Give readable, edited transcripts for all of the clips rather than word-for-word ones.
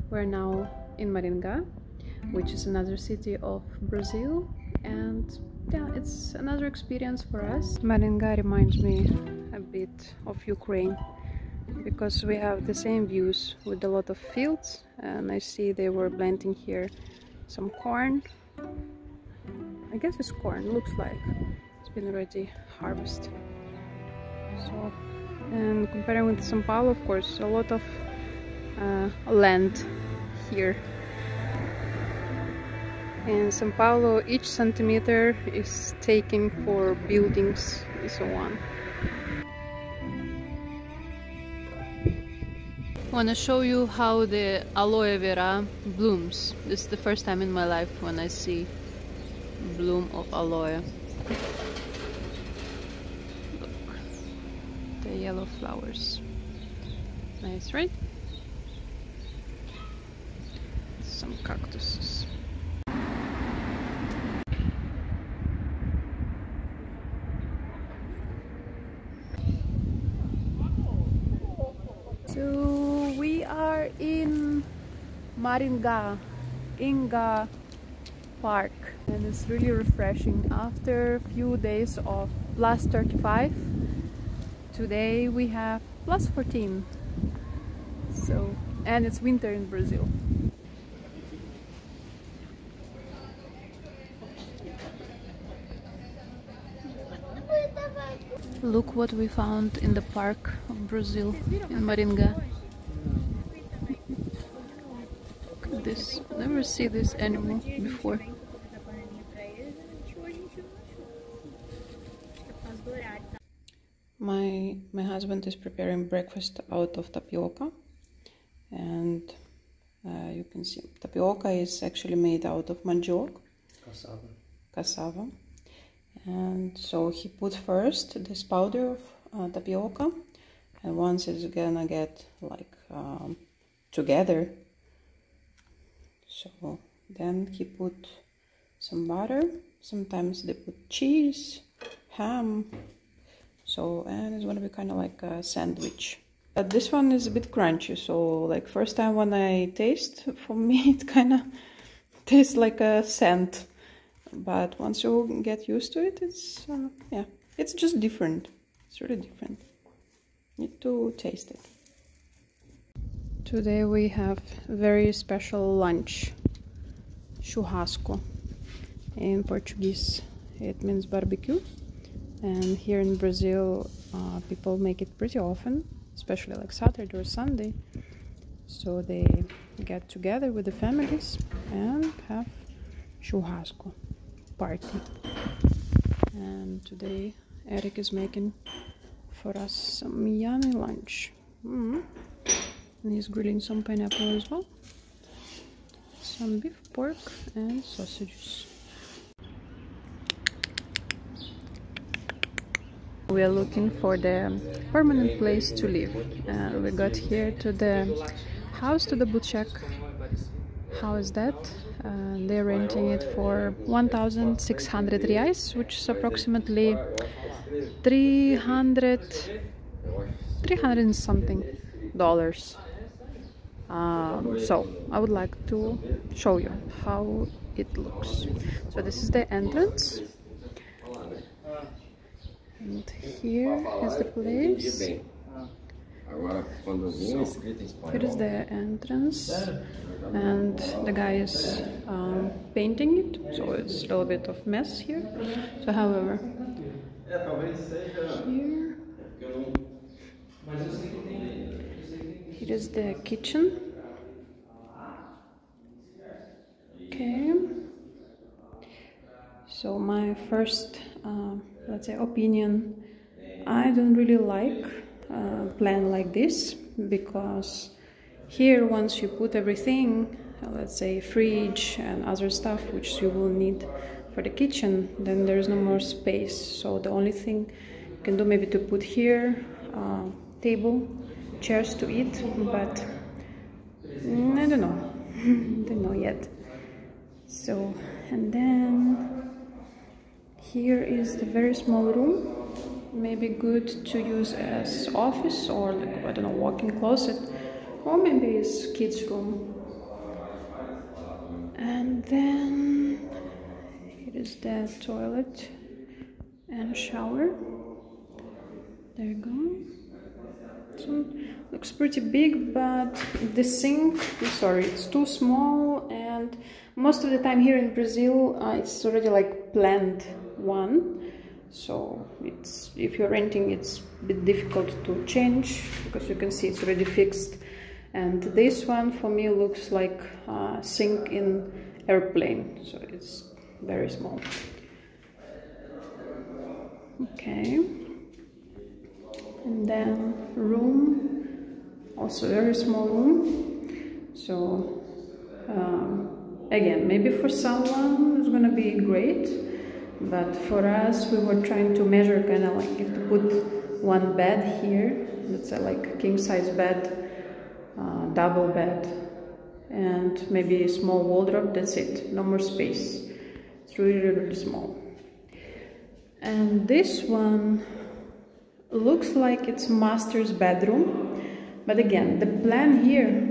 We're now in Maringa, which is another city of Brazil, and yeah, it's another experience for us. Maringa reminds me a bit of Ukraine because we have the same views with a lot of fields, and I see they were planting here some corn. I guess it's corn, looks like it's been already harvested. So, and comparing with São Paulo, of course, a lot of land here. In São Paulo, each centimeter is taken for buildings and so on. I want to show you how the aloe vera blooms. This is the first time in my life when I see bloom of aloe. Look, the yellow flowers. Nice, right? Some cactuses. So we are in Maringa Park, and it's really refreshing after a few days of plus 35. Today we have plus 14. So, and it's winter in Brazil. Look what we found in the park of Brazil in Maringa. Look at this. Never see this animal before. My husband is preparing breakfast out of tapioca, and you can see tapioca is actually made out of mandioc, cassava. And so he put first this powder of tapioca, and once it's gonna get like together, so then he put some butter. Sometimes they put cheese, ham, so, and it's gonna be kind of like a sandwich. But this one is a bit crunchy, so like first time when I taste, for me it kind of tastes like a sand. But once you get used to it, it's yeah, it's just different. It's really different. Need to taste it. Today we have very special lunch, churrasco. In Portuguese, it means barbecue, and here in Brazil, people make it pretty often, especially like Saturday or Sunday. So they get together with the families and have churrasco party. And today Eric is making for us some yummy lunch. And he's grilling some pineapple as well, some beef, pork and sausages. We are looking for the permanent place to live, and we got here to the house, to the boutique. How is that? They're renting it for 1,600 reais, which is approximately 300 and something dollars. So I would like to show you how it looks. So this is the entrance, and here is the place. So here is the entrance, and the guy is painting it, so it's a little bit of mess here. So however, here is the kitchen. Okay, so my first let's say opinion, I don't really like plan like this, because here once you put everything, let's say fridge and other stuff which you will need for the kitchen, then there's no more space. So the only thing you can do maybe to put here table, chairs to eat, but I don't know. Don't know yet. So, and then here is the very small room, maybe good to use as office or like, I don't know, walk-in closet, or maybe it's kids room. then it is the toilet and shower. There you go. So looks pretty big, but the sink, sorry, it's too small, and most of the time here in Brazil it's already like planned one, so it's, if you're renting, it's a bit difficult to change because you can see it's already fixed. And this one for me looks like a sink in airplane, so it's very small. Okay, and then room, also very small room. So again, maybe for someone it's gonna be great, but for us, we were trying to measure kind of like if to put one bed here, let's say like a king size bed, double bed, and maybe a small wardrobe. That's it, no more space. It's really, really small. And this one looks like it's master's bedroom, but again, the plan here,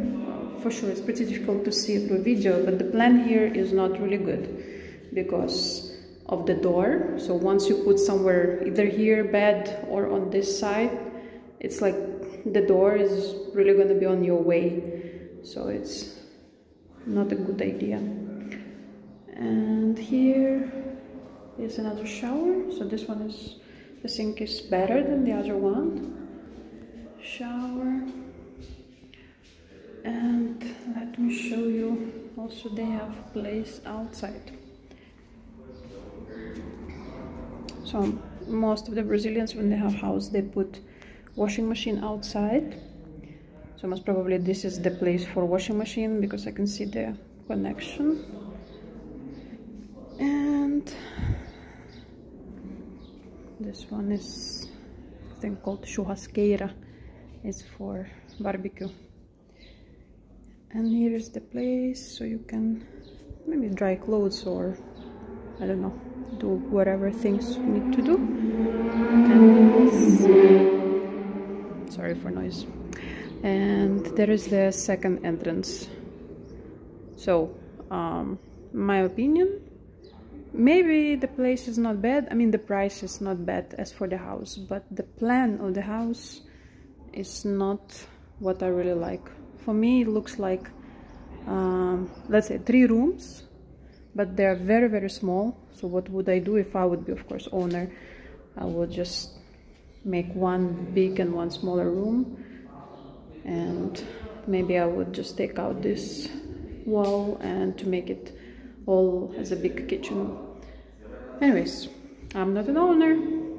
for sure, it's pretty difficult to see through video, but the plan here is not really good because of the door. So once you put somewhere, either here, bed, or on this side, it's like the door is really going to be on your way, so it's not a good idea. And here is another shower. So this one is, the sink is better than the other one. Shower. And let me show you, also they have place outside. So most of the Brazilians, when they have house, they put washing machine outside. So most probably this is the place for washing machine because I can see the connection. And this one is, I think, called churrasqueira. It's for barbecue. And here is the place, so you can maybe dry clothes or, I don't know, do whatever things you need to do. And sorry for noise. And there is the second entrance. So my opinion, maybe the place is not bad. I mean, the price is not bad as for the house, but the plan of the house is not what I really like. For me, it looks like let's say 3 rooms, but they are very, very small. So what would I do if I would be, of course, owner? I would just make one big and one smaller room, and maybe I would just take out this wall and to make it all as a big kitchen. Anyways, I'm not an owner,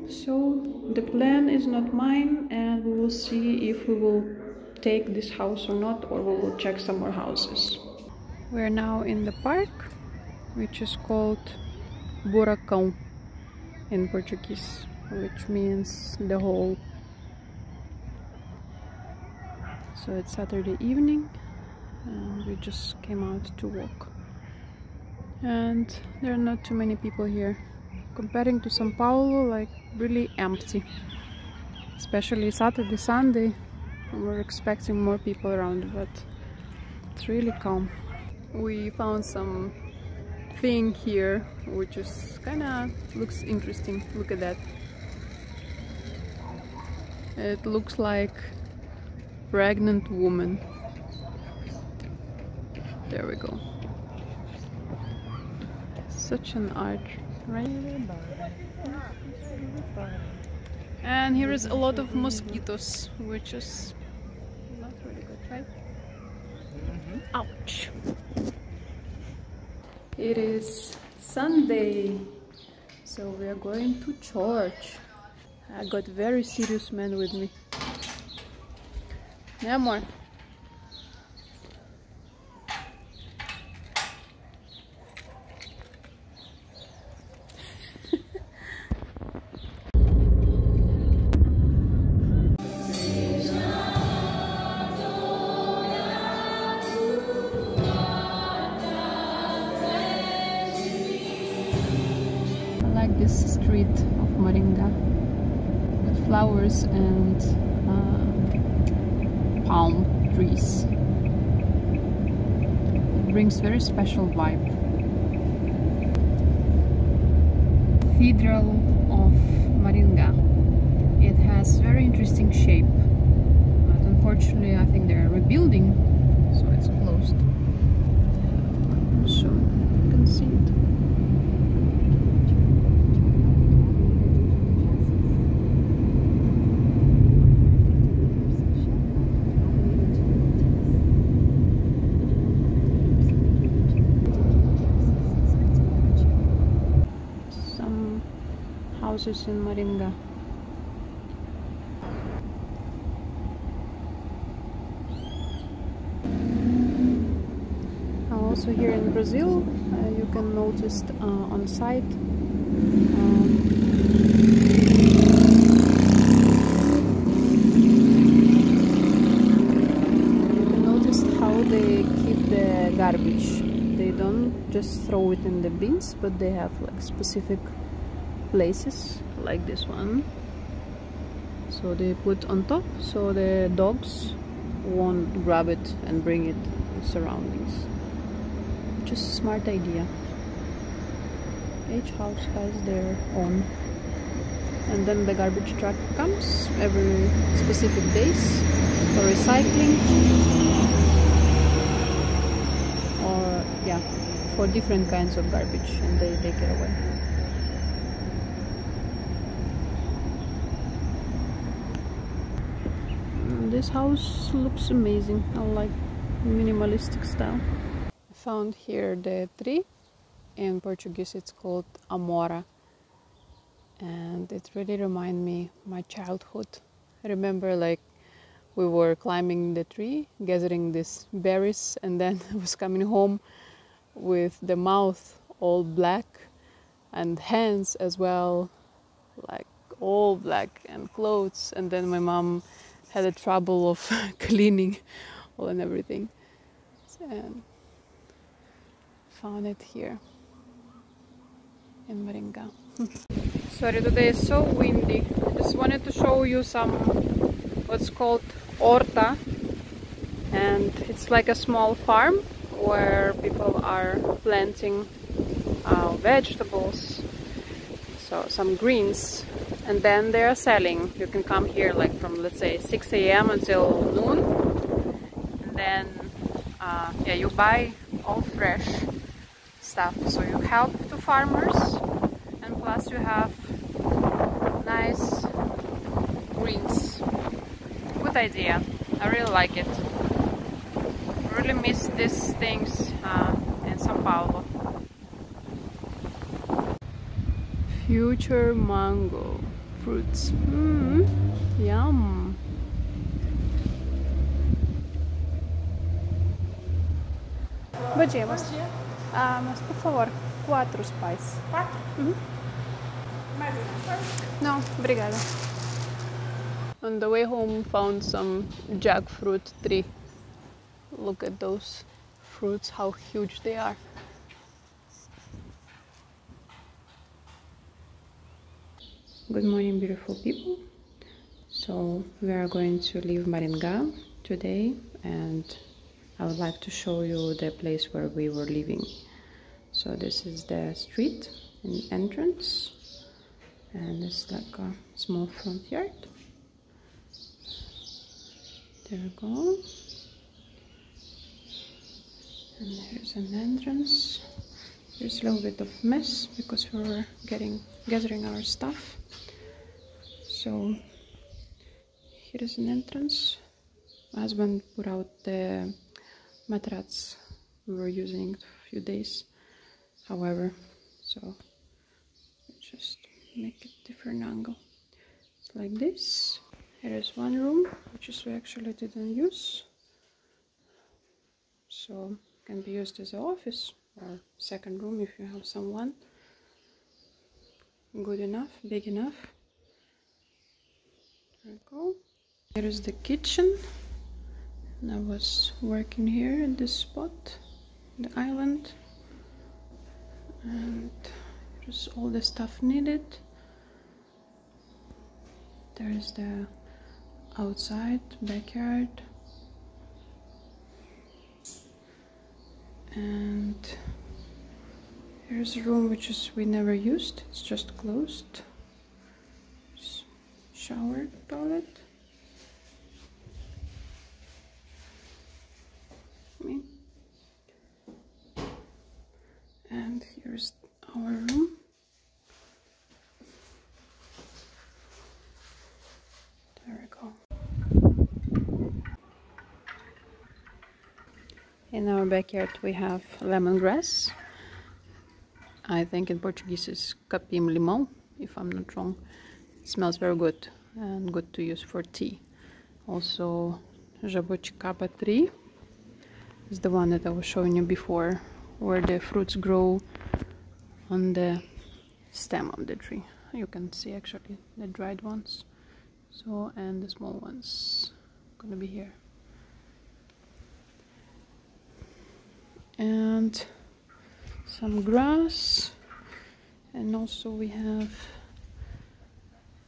so the plan is not mine, and we will see if we will take this house or not, or we will check some more houses. We're now in the park, which is called Buracão in Portuguese, which means the hole. So it's Saturday evening and we just came out to walk, and there are not too many people here comparing to São Paulo, like really empty, especially Saturday, Sunday. We're expecting more people around, but it's really calm. We found some thing here which is kinda looks interesting. Look at that. It looks like pregnant woman. There we go. Such an art, right? And here is a lot of mosquitoes, which is not really good, right? Ouch! It is Sunday, so we are going to church. I got very serious man with me. Yeah, more. This street of Maringa with flowers and palm trees. It brings very special vibe. Cathedral of Maringa. It has very interesting shape, but unfortunately I think they're rebuilding, so it's closed. So you can see it. Some houses in Maringa. Also here in Brazil, you can notice on site you can notice how they keep the garbage. They don't just throw it in the bins, but they have like specific places like this one. So they put on top so the dogs won't grab it and bring it to surroundings. Just a smart idea. Each house has their own, and then the garbage truck comes every specific days for recycling, or yeah, for different kinds of garbage, and they take it away. This house looks amazing. I like minimalistic style. Found here the tree. In Portuguese it's called amora, and it really reminded me my childhood. I remember like we were climbing the tree, gathering these berries, and then I was coming home with the mouth all black and hands as well, like all black, and clothes, and then my mom had the trouble of cleaning all and everything. And found it here in Maringa. Sorry, today is so windy. I just wanted to show you some what's called horta, and it's like a small farm where people are planting vegetables, so some greens, and then they are selling. You can come here like from, let's say, 6 a.m. until noon, and then yeah, you buy all fresh stuff, so you help the farmers, and plus you have nice greens. Good idea. I really like it. I really miss these things in São Paulo. Future mango fruits. Yum. Bom dia, mas, mas por favor, 4 pais. 4? Mais um? Não, obrigada. On the way home, found some jackfruit tree. Look at those fruits, how huge they are. Good morning, beautiful people. So we are going to leave Maringa today, and I would like to show you the place where we were living. So this is the street and entrance, and it's like a small front yard. There we go. And there's an entrance. There's a little bit of mess because we were gathering our stuff. So here is an entrance. My husband put out the mattress we were using a few days. However, so just make it different angle. It's like this. Here is one room, which is we actually didn't use. So can be used as an office or second room if you have someone. Good enough, big enough. There we go. Here is the kitchen. And I was working here in this spot, the island. And here's all the stuff needed. There's the outside backyard. And Here's a room we never used. It's just closed. Shower, toilet. And here's our room. There we go. In our backyard we have lemongrass. I think in Portuguese is capim-limão, if I'm not wrong. It smells very good and good to use for tea. Also, jabuticaba tree is the one that I was showing you before, where the fruits grow on the stem of the tree. You can see actually the dried ones. So, and the small ones gonna be here. And some grass, and also we have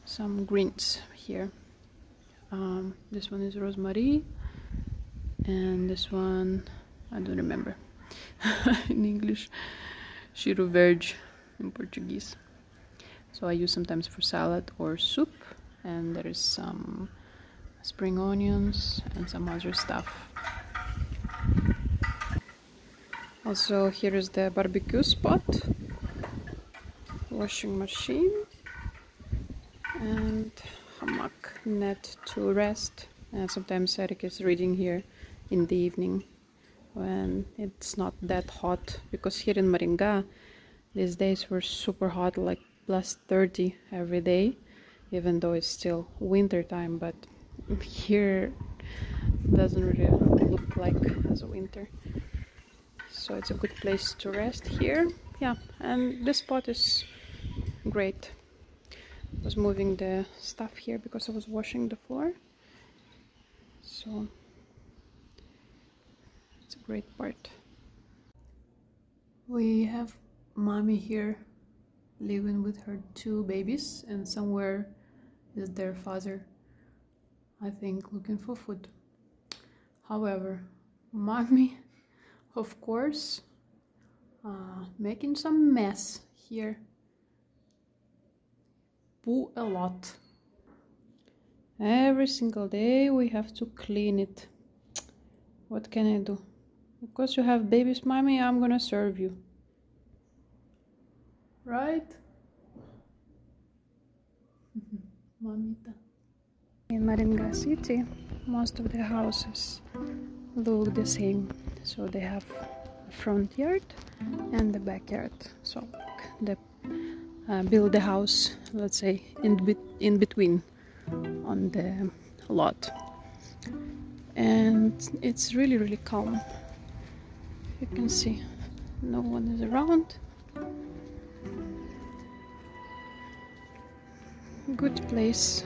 some greens here. This one is rosemary, and this one I don't remember in English, cheiro verde in Portuguese. So I use sometimes for salad or soup, and there is some spring onions and some other stuff. Also, here is the barbecue spot, washing machine, and hammock net to rest. And sometimes Eric is reading here in the evening when it's not that hot, because here in Maringa these days were super hot, like plus 30 every day, even though it's still winter time, but here doesn't really look like as a winter. So it's a good place to rest here. Yeah, and this spot is great. I was moving the stuff here because I was washing the floor. So it's a great part. We have mommy here living with her 2 babies, and somewhere is their father, I think, looking for food. However, mommy, of course, making some mess here. Poo a lot. Every single day we have to clean it. What can I do? Because you have babies, mommy, I'm gonna serve you. Right? Mamita. In Maringa City, most of the houses look the same. So they have a front yard and the backyard. So they build the house, let's say, in between on the lot. And it's really, really calm. You can see no one is around. Good place